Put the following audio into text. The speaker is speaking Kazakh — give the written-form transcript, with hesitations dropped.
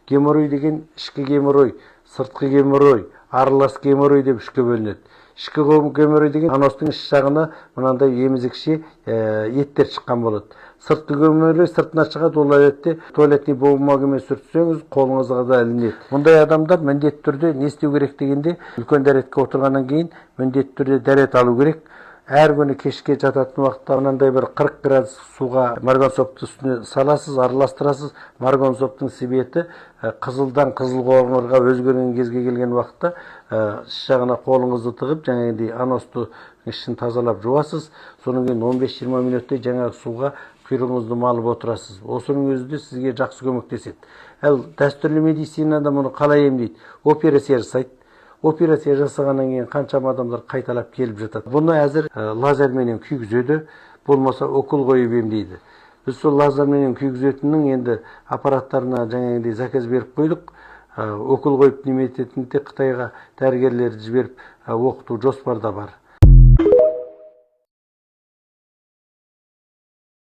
Геморрой деген ішкі геморрой, сыртқы геморрой, аралас геморрой деп үшке бөлінеді. Ішкі геморрой деген аностың іш жағына мынандай емізікше еттер шыққан болады. Сыртқы геморрой сыртына шығады, ол әдетте туалетный бумагамен сүртсеңіз, қолыңызға да ілінеді. Мұндай адамдар міндетті түрде не істеу керек дегенде, үлкен дәретке отырғаннан кейін міндетті түрде дәрет алу керек. Әр күні кешке жататын уақытта мынандай бір 40 градус суға марганцовты үстіне саласыз, араластырасыз. Марганцовтың себеті қызылдан қызыл қоңырға өзгерген кезге келген уақытта іш жағына қолыңызды тығып, жаңағыдай аносты ішін тазалап жуасыз. Содан кейін 15-20 минуттай жаңағы суға құйрығыңызды малып отырасыз. Осының өзі де сізге жақсы көмектеседі. Ал дәстүрлі медицинада мұны қалай емдейді? Операция жасайды. Операция жасағаннан кейін қаншама адамдар қайталап келіп жатады. Бұны әзір лазерменен күйгізеді, болмаса укол қойып емдейді. Біз сол лазерменен күйгізетіннің енді аппараттарына жаңағыдай заказ беріп қойдық. Укол қойып неме ететінде Қытайға дәрігерлерді жіберіп оқыту жоспарда бар.